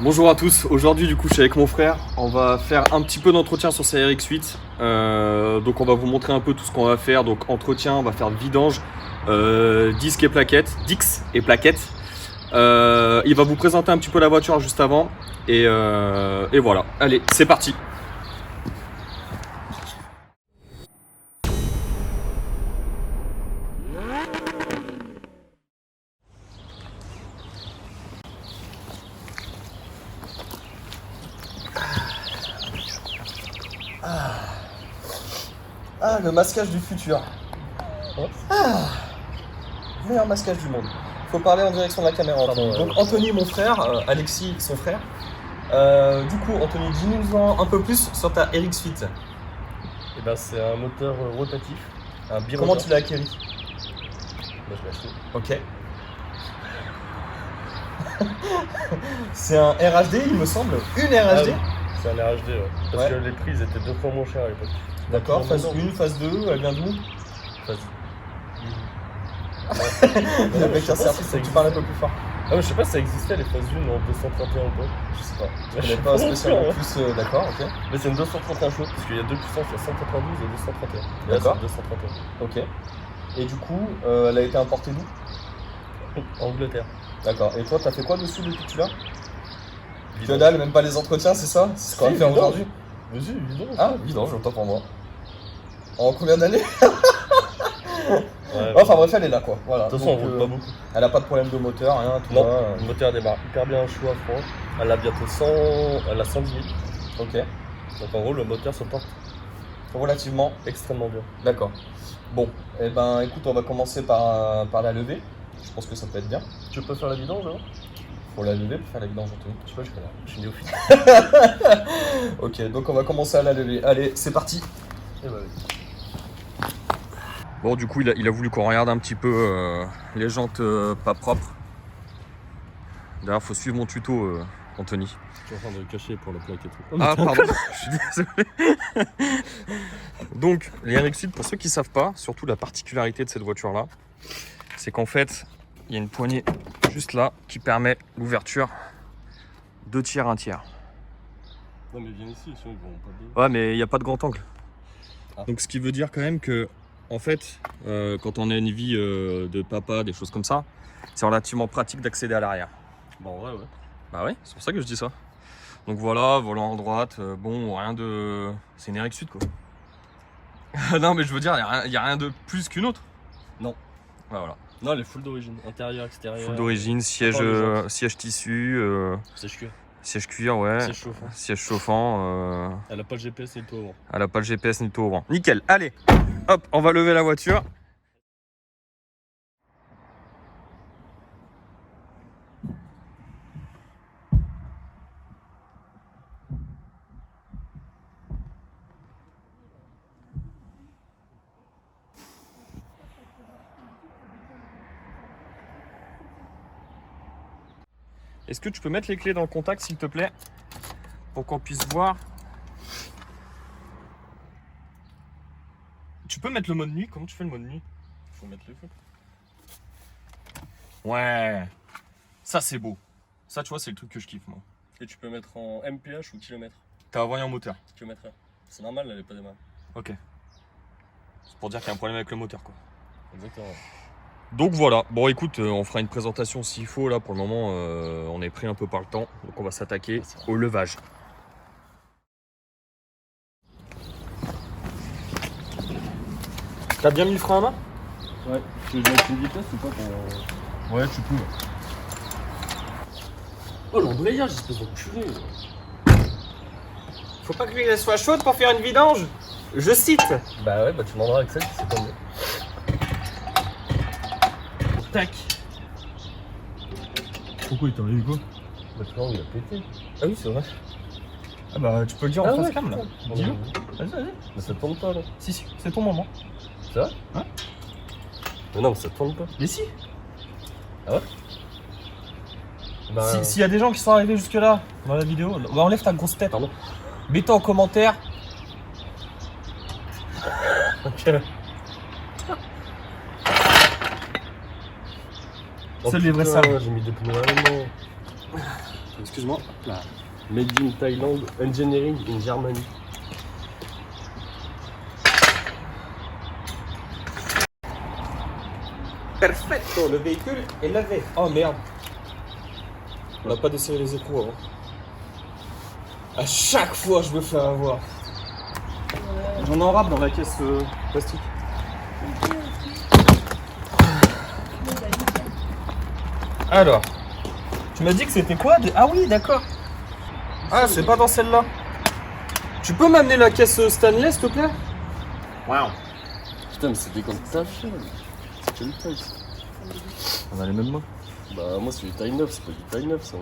Bonjour à tous, aujourd'hui du coup je suis avec mon frère, on va faire un petit peu d'entretien sur sa RX8, donc on va vous montrer un peu tout ce qu'on va faire, donc entretien, on va faire vidange, disques et plaquettes, Dix et plaquettes, il va vous présenter un petit peu la voiture juste avant, et voilà, allez c'est parti. Ah, le masquage du futur. Ah, meilleur masquage du monde. Faut parler en direction de la caméra. Anthony. Donc Anthony, mon frère, Alexis, son frère. Du coup, Anthony, dis-nous un peu plus sur ta RX8. Et ben c'est un moteur rotatif, un birotor. Comment tu l'as acquis? Bah, je l'ai acheté. Ok. C'est un RHD, il me semble. Une RHD. Ah oui, c'est un RHD, ouais. Parce Ouais. que les prix ils étaient 2 fois moins chers à l'époque. D'accord, phase 1, phase 2, elle vient d'où? Phase. Avec un certif, ça tu parles un peu plus fort. Ah mais je sais pas si ça existait les phases 1 en 231 ou pas. Je sais pas. Je connais pas spécialement plus, d'accord, ok. Mais c'est une 231 chaud, parce qu'il y a deux puissances, il y a 192 et 231. Et là D'accord. c'est 231. Ok. Et du coup, elle a été importée d'où? Angleterre. D'accord. Et toi, t'as fait quoi dessus depuis que tu l'as? Que Vidange. dalle, même pas les entretiens, c'est ça? C'est ce qu'on va Si, faire vidange. aujourd'hui. Vas-y, vidange. Ah, vidange, autant pour moi. En combien d'années? Ouais, Enfin bref, elle est là quoi. Voilà. de toute façon on Donc, roule pas beaucoup. elle a pas de problème de moteur, rien, tout Non, va. le moteur démarre hyper bien chaud à froid. Elle a bientôt 100, elle a 110 000. Ok. Donc en gros le moteur se porte Relativement. extrêmement bien. D'accord. Bon, eh ben écoute, on va commencer par la levée. Je pense que ça peut être bien. Tu peux faire la vidange là? Pour la lever, pour faire la vidange, Anthony. Je sais pas, je connais. Je suis néophyte. Ok, donc on va commencer à la lever. Allez, c'est parti. Et bah oui. Bon, du coup, il a voulu qu'on regarde un petit peu les jantes pas propres. D'ailleurs, faut suivre mon tuto, Anthony. Je suis en train de cacher pour la plaque et tout. Ah, pardon, je suis désolé. Donc, les RX8, pour ceux qui ne savent pas, surtout la particularité de cette voiture-là, c'est qu'en fait, il y a une poignée juste là qui permet l'ouverture 2 tiers, 1 tiers. Non mais viens ici, sinon ils vont pas bien. Ouais, mais il n'y a pas de grand angle. Ah. Donc, ce qui veut dire quand même que, en fait, quand on a une vie de papa, des choses comme ça, c'est relativement pratique d'accéder à l'arrière. Bon ouais ouais. Bah ouais, c'est pour ça que je dis ça. Donc voilà, volant en droite, bon, rien de... C'est une RX8 quoi. Non mais je veux dire, il n'y a rien de plus qu'une autre. Non. Ouais, voilà. Non elle est full d'origine, intérieur, extérieur. Full d'origine, siège, Encore siège tissu, Sèche cuir. siège cuir, ouais. Siège chauffant. Siège chauffant, Elle a pas le GPS et le toit avant. elle a pas le GPS ni le taux au vent. Nickel, allez, hop, on va lever la voiture. Est-ce que tu peux mettre les clés dans le contact s'il te plaît? Pour qu'on puisse voir. Tu peux mettre le mode nuit? Comment tu fais le mode nuit? Faut mettre les feux. Ouais, ça c'est beau. Ça tu vois c'est le truc que je kiffe moi. Et tu peux mettre en MPH ou kilomètre. T'as un voyant moteur. Kilomètre heure. C'est normal, elle est pas démarrée. Ok. C'est pour dire qu'il y a un problème avec le moteur quoi. Exactement. Donc voilà, bon écoute, on fera une présentation s'il faut, là pour le moment on est pris un peu par le temps, donc on va s'attaquer au levage. T'as bien mis le frein à main? Ouais. Tu veux que je mette une vitesse ou pas pour... Ouais tu peux. Oh l'embrayage, espèce d'enculé. Faut pas que l'huile soit chaude pour faire une vidange. Je cite. Bah ouais, bah tu demanderas à Axel si c'est pas mieux. Tac. Pourquoi il t'a arrivé quoi? Bah tu vois, il a pété. Ah oui, c'est vrai. Ah bah tu peux le dire en face cam là. Dis-le. Vas-y, vas-y. Mais ça tourne pas là. Si, c'est ton moment. C'est vrai? Hein? Mais non, mais ça tourne pas. Mais si. Bah... S'il y a des gens qui sont arrivés jusque là dans la vidéo, bah enlève ta grosse tête. Pardon. Mets-toi en commentaire. Ok. C'est les vrais salles. J'ai mis des pneus allemands. Excuse-moi. Là. Made in Thailand, engineering in Germany. Perfetto, le véhicule est lavé. Oh merde. On n'a pas desserré les écrous avant. À chaque fois, je me fais avoir. J'en ai un rap dans la caisse plastique. Alors, tu m'as dit que c'était quoi Ah oui, d'accord. Ah, c'est pas dans celle-là. Tu peux m'amener la caisse Stanley, s'il te plaît? Waouh. Putain, mais c'est des gants de ta fille. C'est quelle taille ça? On a les mêmes mains. Bah, moi, c'est du taille 9, c'est pas du taille 9 ça.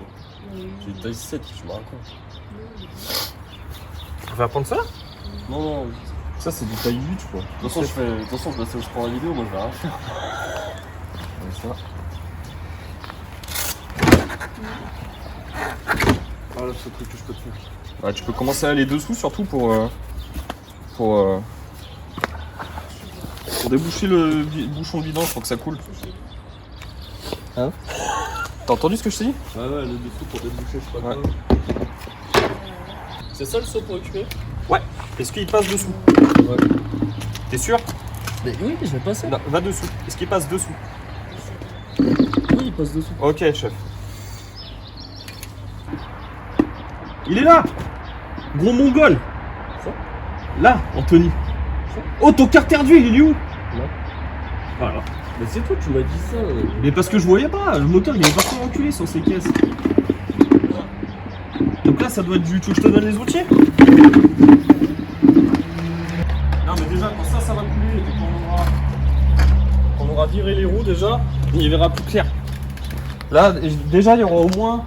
C'est du taille 7, tu me racontes. On va prendre ça? Non, non, Ça, c'est du taille 8, je crois. de toute façon, je prends la vidéo, moi je vais rien faire. Ça. Voilà ce truc que je peux te faire. Ouais, tu peux commencer à aller dessous surtout pour déboucher le bouchon de vidange pour que ça coule. Hein? T'as entendu ce que je t'ai dit? Ouais, ouais, le dessous pour déboucher, je sais pas quoi. C'est ça le saut pour récupérer? Ouais. Est-ce qu'il passe dessous? Ouais. T'es sûr? Mais oui, je vais passer. Non, va dessous. Est-ce qu'il passe dessous? Oui, il passe dessous. Ok, chef. Il est là! Gros mongol! Ça? Là, Anthony. Ça? Oh, ton carter d'huile, il est où? Non. Voilà. Mais c'est toi, tu m'as dit ça. Mais parce que je voyais pas, le moteur il est parti enculé sur ces caisses. Donc là ça doit être du... Tu veux que je te donne les outils? Non mais déjà quand ça va couler et qu'on aura viré les roues déjà, il verra plus clair. Là déjà il y aura au moins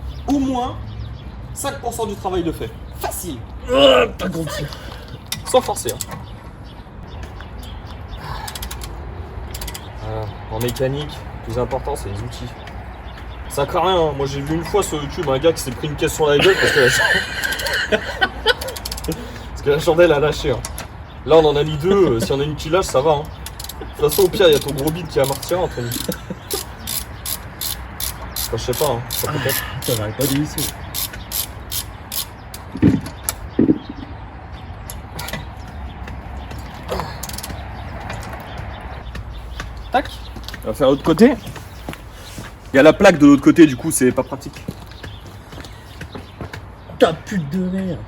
5% du travail de fait. Facile. Pas compris. Sans forcer. Hein. En mécanique, le plus important c'est les outils. Ça craint rien, hein. Moi j'ai vu une fois sur YouTube un gars qui s'est pris une caisse sur la gueule parce que la chandelle a lâché. Hein. Là on en a mis deux, s'il y en a une qui lâche ça va. Hein. De toute façon au pire il y a ton gros bide qui amortira Anthony. Enfin, je sais pas, hein. Ça peut être. Ça n'arrête pas d'émisser. Tac. On va faire l'autre côté. Il y a la plaque de l'autre côté, du coup c'est pas pratique. Ta pute de merde.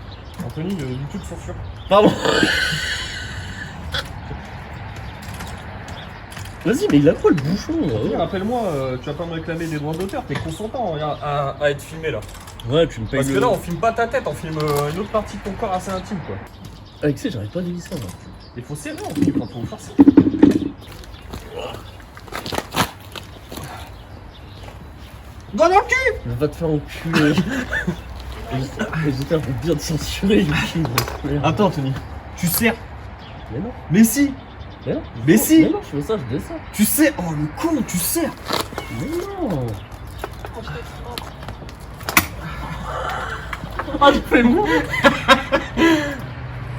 Anthony, YouTube censure. Pardon. Vas-y, mais il a quoi le bouchon Rappelle-moi, tu vas pas me réclamer des droits d'auteur, t'es consentant à être filmé là. Ouais, tu me payes. Parce que là on filme pas ta tête, on filme une autre partie de ton corps assez intime quoi. Avec ça, j'arrive pas à dévisser moi. Il faut serrer en filme quand on force. Dans le cul! Va te faire enculer. J'espère bien te censurer, YouTube. Attends Anthony, tu serres. Mais non. Mais si! Mais non. Mais si! Mais non, je fais ça, je descends. Tu serres! Oh le con, tu serres! Mais non. Ah je fais mou!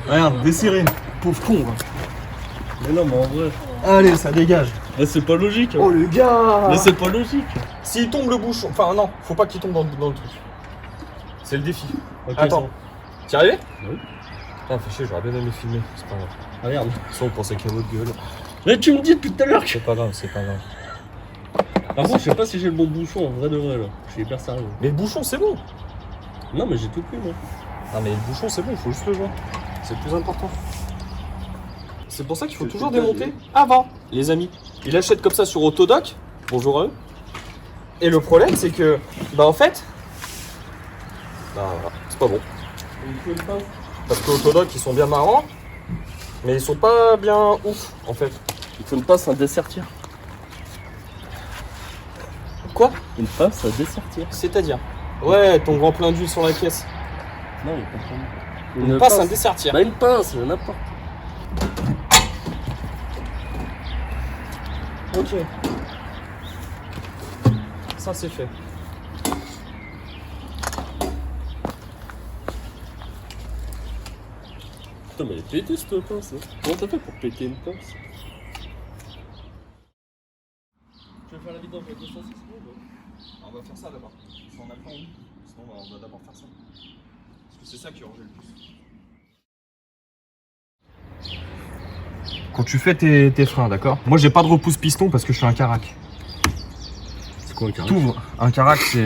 Regarde, desserré, pauvre con. Hein. Mais non, mais en vrai. Allez, ça dégage. Mais c'est pas logique. Hein. Oh le gars! Mais c'est pas logique. S'il tombe le bouchon, enfin non, faut pas qu'il tombe dans le truc. C'est le défi. Ok, Attends, t'y es arrivé? Oui. Putain, fais chier, j'aurais bien aimé filmer, c'est pas grave. Ah merde. Ça, on pensait qu'il y a votre gueule. Mais tu me dis depuis tout à l'heure que. C'est pas grave, c'est pas grave. Par contre, je sais pas si j'ai le bon bouchon en vrai de vrai là. Je suis hyper sérieux. Mais le bouchon, c'est bon. Non, mais j'ai tout pris moi. Ah, mais le bouchon, c'est bon, il faut juste le jouer. C'est le plus important. C'est pour ça qu'il faut C'est toujours tout à démonter fait. avant, les amis. Il achète comme ça sur Autodoc. Bonjour à eux. Et le problème, c'est que, bah en fait, bah voilà, c'est pas bon. Parce que Autodoc, ils sont bien marrants, mais ils sont pas bien ouf, en fait. Il faut une passe à dessertir. Quoi? Une passe à dessertir. C'est-à-dire? Ouais, ton grand plein d'huile sur la caisse. Non, il comprend. Une passe à dessertir. Bah une pince, n'importe. Ok. Ça c'est fait. Putain, mais elle est pétée cette pince. Hein. Comment t'as fait pour péter une pince? Tu veux faire la vidange avec 206 secondes? On va faire ça d'abord. Si on a le temps, oui. Sinon, on va d'abord faire ça. Parce que c'est ça qui urge le plus. Quand tu fais tes freins, d'accord? Moi, j'ai pas de repousse piston parce que je suis un carac. C'est quoi un carac? T'ouvres. Un carac, c'est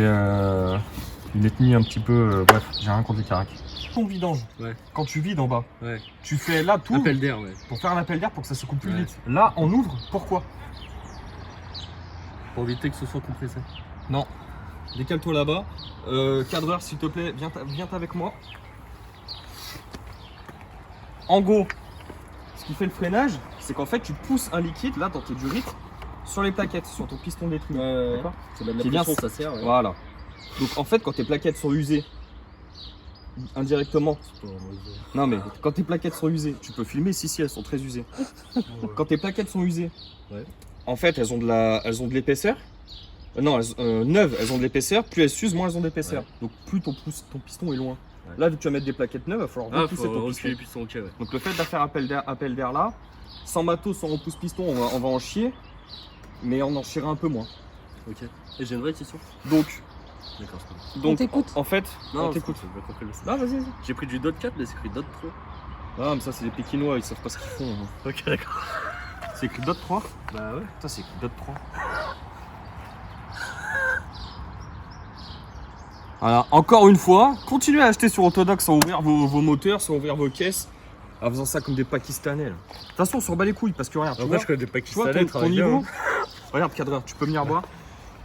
une ethnie un petit peu. Bref, j'ai rien contre les caracs. Ton vidange, Ouais. quand tu vides en bas, Ouais. tu fais là tout Appel d'air, ouais. pour faire un appel d'air pour que ça se coupe plus Ouais. vite. Là, on ouvre, pourquoi? Pour éviter que ce soit compressé. Non. Décale-toi là-bas. Cadreur, s'il te plaît, viens avec moi. En gros, ce qui fait le freinage, c'est qu'en fait, tu pousses un liquide, là, dans tes durites, sur les plaquettes, sur ton piston détruit. D'accord. C'est de la C'est bien, pression, ça sert. Ouais. Voilà. Donc, en fait, quand tes plaquettes sont usées, indirectement, non mais quand tes plaquettes sont usées, tu peux filmer si elles sont très usées. Quand tes plaquettes sont usées, Ouais. en fait, elles ont de l'épaisseur. Non, neuves, elles ont de l'épaisseur. Plus elles s'usent, moins elles ont d'épaisseur. Ouais. Donc plus ton piston est loin. Ouais. Là, vu que tu vas mettre des plaquettes neuves, il va falloir Ah, repousser faut ton piston. reculer les pistons, ok, ouais. Donc le fait de faire appel d'air là, sans matos, sans repousse piston, on va en chier, mais on en chiera un peu moins. Ok. Et j'ai une vraie question. Donc, D'accord, c'est pas On t'écoute. en fait, Non, on t'écoute. j'ai pas compris le message. Ah, vas-y. J'ai pris du Dot 4, mais c'est écrit Dot 3. Ah, mais ça, c'est les Pékinois, ils savent pas ce qu'ils font. Hein. Ok, d'accord. C'est écrit Dot 3. Bah ouais. Ça, c'est écrit Dot 3. Voilà, encore une fois, continuez à acheter sur Autodox sans ouvrir vos moteurs, sans ouvrir vos caisses, en faisant ça comme des Pakistanais. Là. De toute façon, on s'en bat les couilles parce que regarde, tu Après, vois, je connais des tu vois Pakistanais, ton niveau. Regarde, cadreur, tu peux venir voir.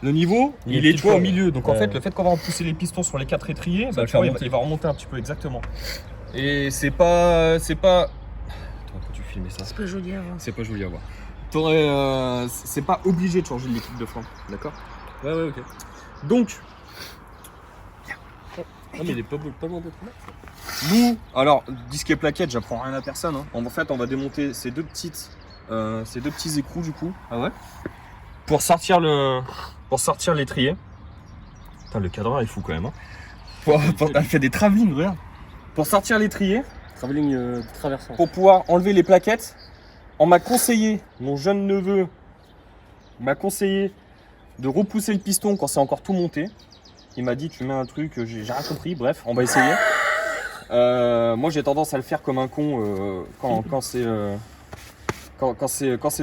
Le niveau, il est petit tu vois, peu, au milieu. Donc en ouais. fait, le fait qu'on va pousser les pistons sur les 4 étriers, Ça bah, va tu vois, faire monter. il va remonter un petit peu, exactement. Et c'est pas. Attends, quand tu filmais ça, C'est pas joli à voir. c'est pas joli à voir. C'est pas obligé de changer de liquide de frein, d'accord? Ouais, ouais, ok. Donc, Ah, mais il est pas loin d'être là. nous, alors, disque et plaquette, j'apprends rien à personne. Hein. En fait, on va démonter ces deux petits écrous du coup. Ah ouais? Pour sortir l'étrier. Putain, le cadreur il est fou quand même. Hein. Elle fait des travelling, regarde. Pour sortir l'étrier, Travelling traversant. pour pouvoir enlever les plaquettes, on m'a conseillé, mon jeune neveu m'a conseillé de repousser le piston quand c'est encore tout monté. Il m'a dit tu mets un truc, j'ai rien compris, bref, on va essayer. Moi j'ai tendance à le faire comme un con quand c'est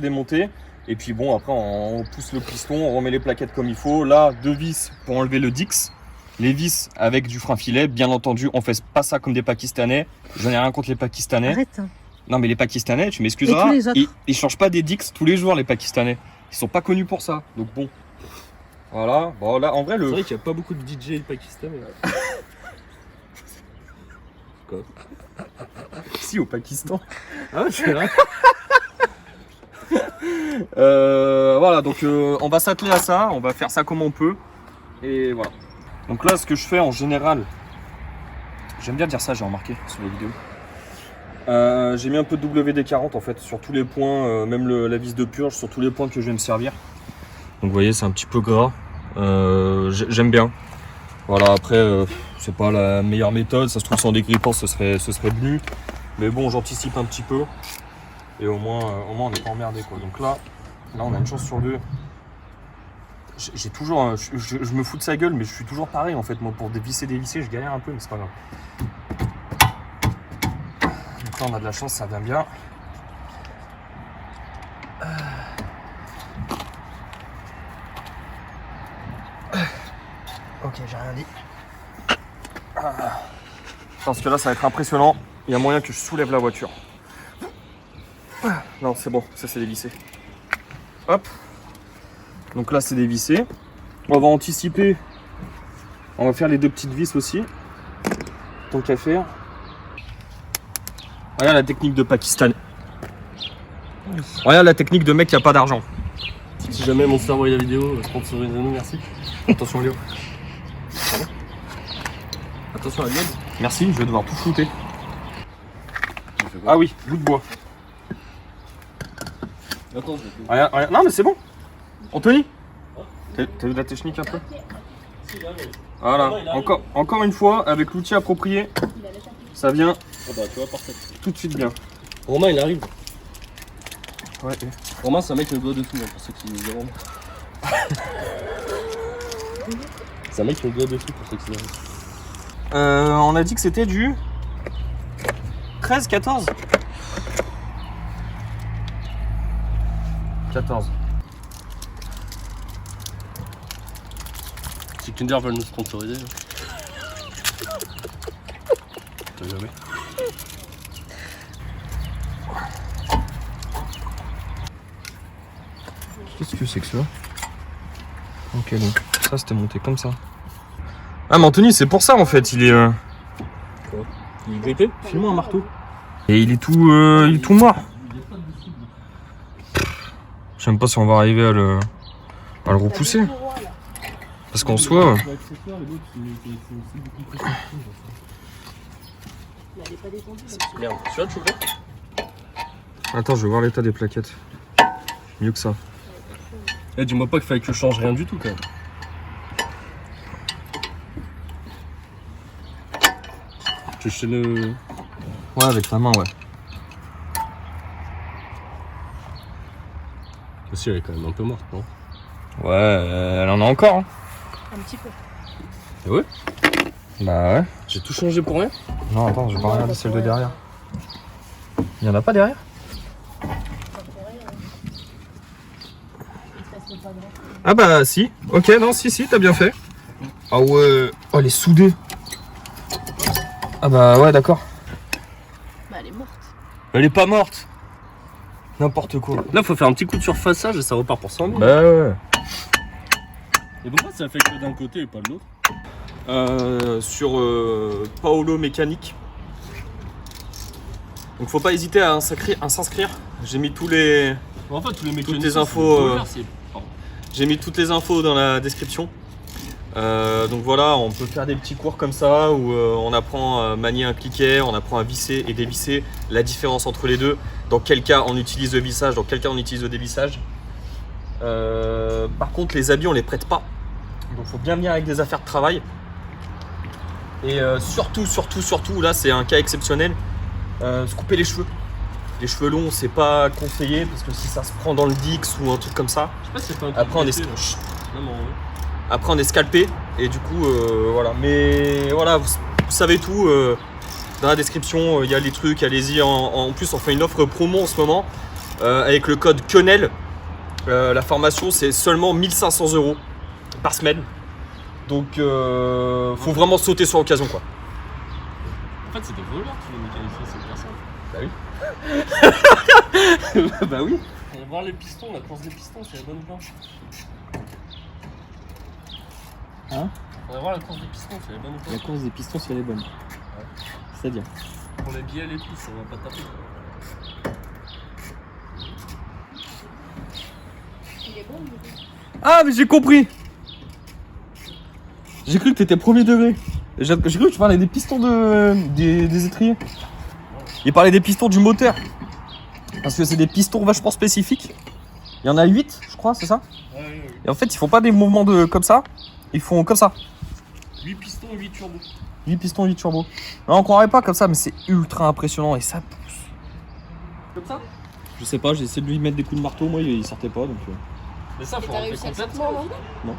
démonté. Et puis bon après on pousse le piston, on remet les plaquettes comme il faut. Là 2 vis pour enlever le Dix. Les vis avec du frein filet, bien entendu on fait pas ça comme des Pakistanais. J'en ai rien contre les Pakistanais. Arrête. Hein. Non mais les Pakistanais, tu m'excuseras, Et tous les autres. ils changent pas des Dix tous les jours les Pakistanais. Ils sont pas connus pour ça. Donc bon. Voilà, bon là en vrai C'est le. vrai qu'il n'y a pas beaucoup de DJ pakistanais. Quoi? Si au Pakistan. Ah, c'est vrai. Voilà, donc on va s'atteler à ça, on va faire ça comme on peut. Et voilà. Donc là, ce que je fais en général, j'aime bien dire ça, j'ai remarqué sur les vidéos. J'ai mis un peu de WD-40 en fait sur tous les points, même la vis de purge, sur tous les points que je vais me servir. Donc vous voyez, c'est un petit peu gras. J'aime bien. Voilà, après, c'est pas la meilleure méthode, ça se trouve sans dégrippant, ce serait venu. Mais bon, j'anticipe un petit peu. Et au moins on n'est pas emmerdé quoi. Donc là on a une chance sur deux. J'ai toujours je me fous de sa gueule, mais je suis toujours pareil en fait. Moi pour dévisser, je galère un peu, mais c'est pas grave. Donc là on a de la chance, ça vient bien. Ok, j'ai rien dit. Parce que là ça va être impressionnant. Il y a moyen que je soulève la voiture. Non, c'est bon, ça c'est dévissé. Hop. Donc là c'est dévissé. On va anticiper. On va faire les 2 petites vis aussi. Tant qu'à faire. Regarde la technique de Pakistanais. Regarde la technique de mec qui a pas d'argent. Si jamais mon cerveau voit la vidéo, sponsorisez-nous, merci. Attention Léo. Attention à l'aide. Merci, je vais devoir tout flouter. Ah oui, bout de bois. Attends, Regarde. Non mais c'est bon. Anthony, t'as vu de la technique un peu? Voilà, encore une fois, avec l'outil approprié, ça vient Ah bah tu vois, parfait. tout de suite bien. Romain il arrive. Ouais. Romain c'est un mec le doigt dessous, hein, pour ceux qui diront. C'est un mec qui me doit dessus pour s'accélérer. On a dit que c'était du 13, 14 14. Si Kinder veulent nous sponsoriser. T'as jamais. Qu'est-ce que c'est que ça? Ok, donc ça c'était monté comme ça. Ah mais Anthony, c'est pour ça en fait, il est... Quoi? Il est grippé? File-moi un marteau. Et il est tout noir. Je sais même pas si on va arriver à le repousser. Parce qu'en soi... Merde, tu vas te chauffer? Attends, je vais voir l'état des plaquettes. Mieux que ça. Eh, dis-moi pas qu'il fallait que je change rien du tout quand même. Tu sais le... Ouais, avec la main, ouais. Si, elle est quand même un peu morte, non? Ouais, elle en a encore. Hein. Un petit peu. Ah ouais? Bah ouais. J'ai tout changé pour rien? Non, attends, je vais pas regarder celle de derrière. Il y en a pas derrière? Ah bah si. Ok, non, si, t'as bien fait. Ah ouais. Oh, elle est soudée. Ah bah ouais, d'accord. Bah, elle est morte. Elle est pas morte. N'importe quoi. Là, faut faire un petit coup de surfaçage et ça repart pour 100 000. Bah ouais. Et pourquoi ça fait que d'un côté et pas de l'autre? Sur Paolo Mécanique. Donc faut pas hésiter à s'inscrire. J'ai mis tous les... En fait, tous les mécaniciens, les infos, c'est J'ai mis toutes les infos dans la description. Donc voilà, on peut faire des petits cours comme ça où on apprend à manier un cliquet, on apprend à visser et dévisser, la différence entre les deux, dans quel cas on utilise le vissage, dans quel cas on utilise le dévissage. Par contre, les habits on les prête pas, donc faut bien venir avec des affaires de travail. Et surtout, là c'est un cas exceptionnel, se couper les cheveux. Les cheveux longs, c'est pas conseillé parce que si ça se prend dans le Dix ou un truc comme ça, Je sais pas si c'est pas un après on est, truc d'été, là. Non, mais en vrai. après on est scalpé et du coup voilà. Mais voilà, vous savez tout. Dans la description, il y a les trucs, allez-y. En plus, on fait une offre promo en ce moment avec le code Quenel. La formation, c'est seulement 1500 € par semaine. Donc, faut vraiment sauter sur l'occasion, quoi. En fait, c'est des voleurs tous les mécaniciens, c'est bien ça. Bah oui. Bah oui. On va voir les pistons, la course des pistons, c'est la bonne planche. Hein? On va voir la course des pistons, c'est la bonne planche. course des pistons, c'est les bonnes. C'est-à-dire? Pour les bielles et tout, ça va pas taper. Il est bon, du coup. Ah, mais j'ai compris. J'ai cru que t'étais premier degré. J'ai cru que tu parlais des pistons des étriers. Il parlait des pistons du moteur. Parce que c'est des pistons vachement spécifiques. Il y en a 8, je crois, c'est ça? Ouais. Et en fait, ils font pas des mouvements comme ça. Ils font comme ça. 8 pistons, 8 turbos. 8 pistons, 8 turbos. Non, on croirait pas comme ça, mais c'est ultra impressionnant et ça pousse. Comme ça? Je sais pas, j'ai essayé de lui mettre des coups de marteau, moi il sortait pas donc. Mais ça, Et faut t'as enlever réussi à le complètement, sortir, non?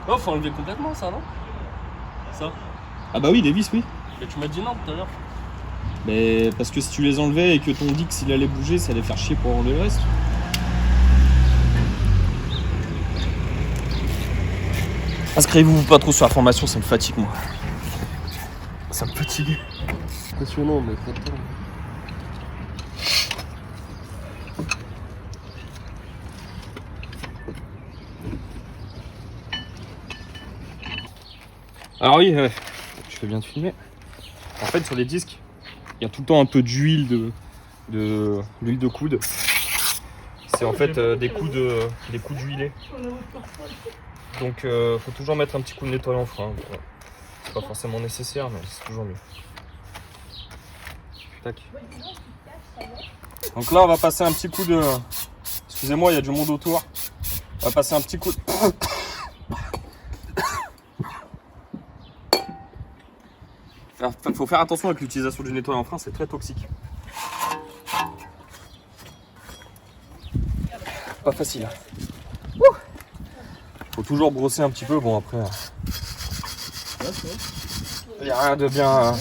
Oh, faut enlever complètement ça, non? Ça? Ah bah oui, des vis, oui. Mais tu m'as dit non tout à l'heure. Mais parce que si tu les enlevais et que ton Dix il allait bouger, ça allait faire chier pour enlever le reste. Inscrivez-vous pas trop sur la formation, ça me fatigue moi. Ça me fatigue. Impressionnant, mais content. Alors oui, je fais bien de filmer. En fait, sur les disques, il y a tout le temps un peu d'huile d'huile de coude. C'est en fait des coudes huilés. Donc faut toujours mettre un petit coup de nettoyant frein. C'est pas forcément nécessaire, mais c'est toujours mieux. Tac. Donc là, on va passer un petit coup de... Excusez-moi, il y a du monde autour. On va passer un petit coup de... Alors, faut faire attention avec l'utilisation du nettoyant frein, c'est très toxique. Pas facile. Faut toujours brosser un petit peu, bon après, Il n'y a rien de bien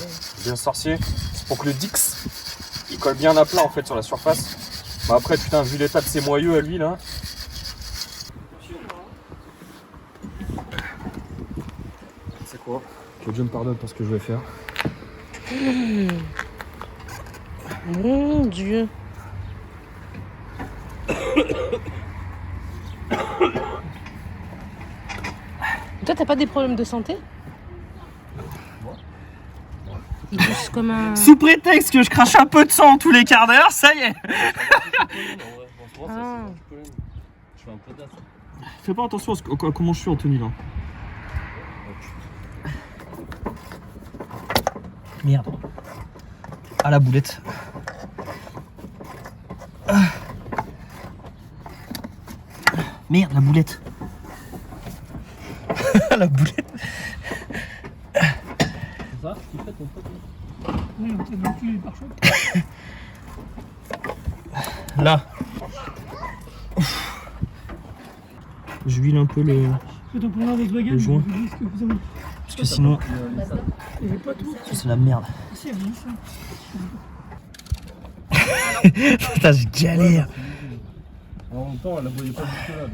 sorcier. C'est pour que le Dix il colle bien à plat en fait sur la surface. Bah après putain vu l'état de ses moyeux à lui là. C'est quoi? Que Dieu me pardonne pour ce que je vais faire. Mon Dieu. Toi, t'as pas des problèmes de santé? Il tousse comme un... Sous prétexte que je crache un peu de sang tous les quarts d'heure, ça y est. Ah. Je fais un peu d'as. Fais pas attention à comment je suis en tenue là. Merde. À la boulette. Merde, la boulette. La boulette. C'est ça ce qu'il fait ton pote? Oui, on t'a battu les pare-chocs. Là. Je huile un peu le. Fais ton programme Volkswagen, Le joint. vous dites ce que vous avez. Parce que sinon, Il n'y avait pas tout. c'est la merde. Si, elle dit ça. Putain, je galère. En même temps, elle la voyait pas du tout là. Donc,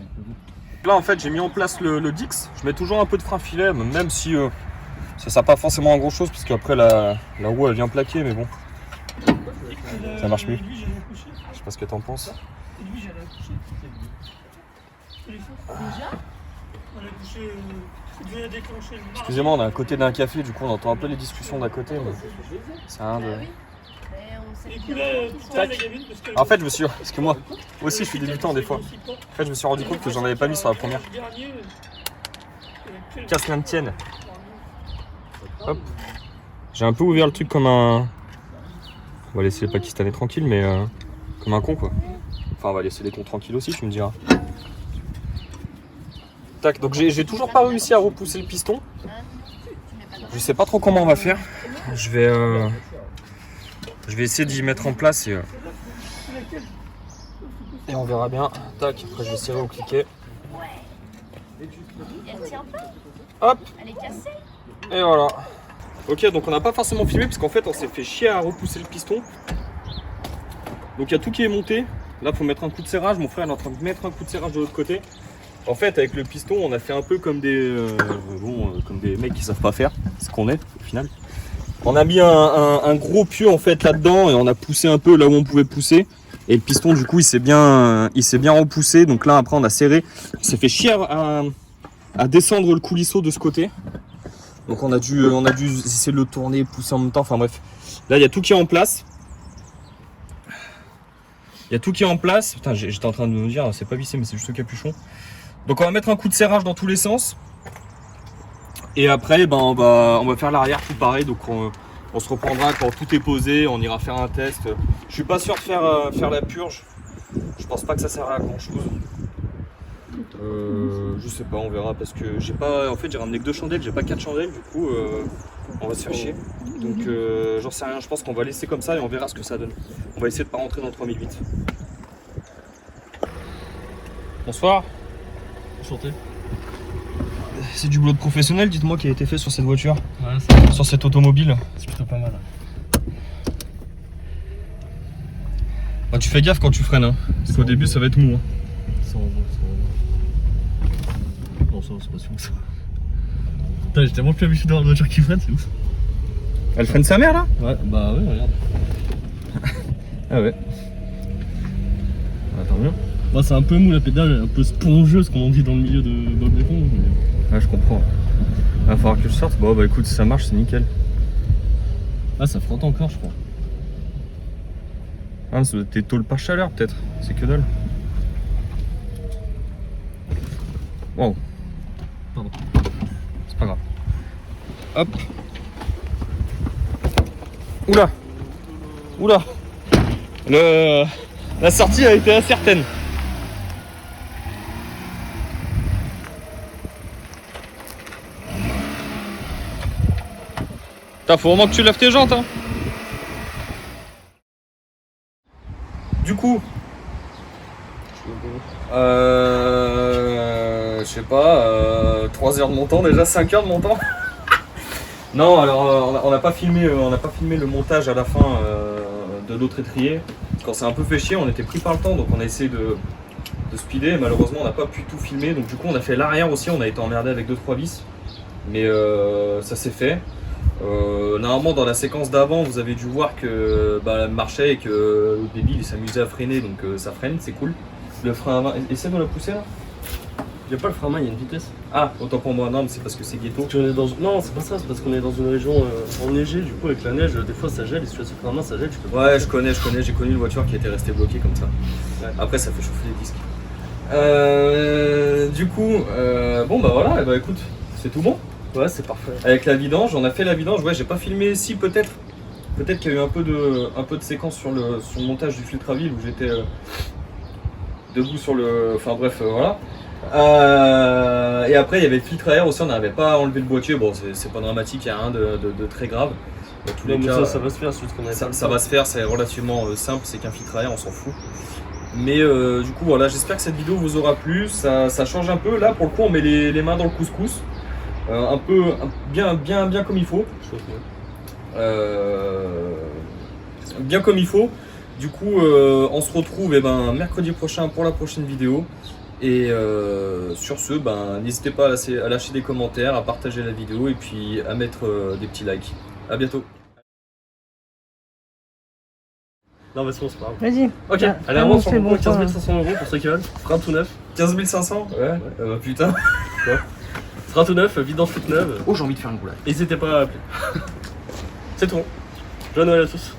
Là, en fait, j'ai mis en place le Dix. Je mets toujours un peu de frein filet, même si ça sert pas forcément à grand chose, parce qu'après la roue elle vient plaquer, mais bon, ça marche mieux. Lui, j'allais accoucher. Je sais pas ce que t'en penses. Et lui, j'allais accoucher. Déjà on a accouché. Ça devait déclencher le mardi. Excusez-moi, on est à côté d'un café, du coup on entend un peu les discussions d'à côté, mais c'est rien de. Et puis là, putain, la gamine, parce que. En fait, je me suis. Parce que moi aussi, je suis débutant des fois. En fait, je me suis rendu compte que j'en avais pas mis sur la première. Casse la tienne. Hop. J'ai un peu ouvert le truc comme un. On va laisser les Pakistanais tranquilles, mais comme un con quoi. Enfin, on va laisser les cons tranquilles aussi, tu me diras. Tac, donc j'ai toujours pas réussi à repousser le piston. Je sais pas trop comment on va faire. Je vais essayer d'y mettre en place et on verra bien. Tac, après je vais serrer au cliquet. Elle tient pas. Hop, Elle est cassée. et voilà. Ok, donc on n'a pas forcément filmé parce qu'en fait on s'est fait chier à repousser le piston. Donc il y a tout qui est monté. Là faut mettre un coup de serrage. Mon frère est en train de mettre un coup de serrage de l'autre côté. En fait avec le piston on a fait un peu comme comme des mecs qui savent pas faire ce qu'on est au final. On a mis un gros pieu en fait là-dedans et on a poussé un peu là où on pouvait pousser. Et le piston du coup il s'est bien repoussé. Donc là après on a serré. Il s'est fait chier à descendre le coulisseau de ce côté. Donc on a dû essayer de le tourner, pousser en même temps, enfin bref. Là il y a tout qui est en place. Il y a tout qui est en place. Putain, j'étais en train de me dire, c'est pas vissé mais c'est juste le capuchon. Donc on va mettre un coup de serrage dans tous les sens. Et après ben, on va faire l'arrière tout pareil. Donc on se reprendra quand tout est posé, on ira faire un test. Je suis pas sûr de faire la purge. Je pense pas que ça sert à grand chose. Je sais pas, on verra parce que j'ai ramené que 2 chandelles, j'ai pas 4 chandelles, du coup on va se faire chier. Donc j'en sais rien, je pense qu'on va laisser comme ça et on verra ce que ça donne. On va essayer de pas rentrer dans le 3008. Bonsoir. Enchanté. C'est du boulot de professionnel, dites-moi, qui a été fait sur cette voiture, Ouais, sur cette automobile. c'est plutôt pas mal. Bah, tu fais gaffe quand tu freines, hein, parce qu'au début ça va être mou. Hein. Non, ça va, c'est pas si ouf ça. Putain, j'ai tellement plus habitué d'avoir une voiture qui freine, c'est ouf. Elle freine sa mère là? Ouais, bah ouais, regarde. Ah ouais. Attends bien. Bah, c'est un peu mou la pédale, elle est un peu spongieuse comme on dit dans le milieu de Bob l'éponge. Mais... Ouais, je comprends. Il va falloir que je sorte. Bon bah écoute, si ça marche, c'est nickel. Ah, ça frotte encore, je crois. Ah, ça doit être tes tôles par chaleur peut-être. C'est que dalle. Wow. Pardon. C'est pas grave. Hop. Oula. Oula. La sortie a été incertaine. Putain, faut vraiment que tu lèves tes jantes, hein. Du coup, je sais pas, 3 heures de mon temps déjà, 5 heures de mon temps. Non, alors on n'a pas filmé le montage à la fin de l'autre étrier. Quand c'est un peu fait chier, on était pris par le temps, donc on a essayé de speeder. Malheureusement, on n'a pas pu tout filmer, donc du coup on a fait l'arrière aussi. On a été emmerdé avec 2-3 vis, mais ça s'est fait. Normalement, dans la séquence d'avant, vous avez dû voir que elle marchait et que le débile il s'amusait à freiner, donc ça freine, c'est cool. Le frein à main, essaie de la pousser là. Il n'y a pas le frein à main, il y a une vitesse. Ah, autant pour moi, non, mais c'est parce que c'est ghetto. Parce qu'on est dans... Non, c'est pas ça, c'est parce qu'on est dans une région enneigée, du coup avec la neige, des fois ça gèle, et si tu as ce frein à main, ça gèle, tu peux pas. Ouais, je connais, j'ai connu une voiture qui était restée bloquée comme ça. Ouais. Après, ça fait chauffer les disques. Du coup, bon bah voilà, et bah écoute, c'est tout bon. Ouais, c'est parfait. Avec la vidange, on a fait la vidange, ouais, j'ai pas filmé, si peut-être. Peut-être qu'il y a eu un peu de séquence sur le montage du filtre à vide où j'étais debout sur le. Enfin bref, voilà. Et après, il y avait le filtre à air aussi, on n'avait pas enlevé le boîtier. Bon, c'est pas dramatique, il n'y a rien de très grave. Dans tous les cas, ça va se faire, c'est ce qu'on a fait. ça va se faire, c'est relativement simple, c'est qu'un filtre à air, on s'en fout. Mais du coup, voilà, j'espère que cette vidéo vous aura plu. Ça change un peu. Là, pour le coup, on met les mains dans le couscous. Un peu bien comme il faut. Bien comme il faut. Du coup, on se retrouve mercredi prochain pour la prochaine vidéo. Et sur ce, n'hésitez pas à lâcher des commentaires, à partager la vidéo et puis à mettre des petits likes. À bientôt. Non, mais c'est bon, c'est pas grave. Vas-y. Ok, Allez, avance sur le concours, 15 500 € pour ceux qui veulent. Frein tout neuf. 15 500. Ouais. Putain. Frein tout neuf, vidange toute neuve. Oh, j'ai envie de faire une boulette. N'hésitez pas à appeler. C'est tout. Joyeux Noël à tous.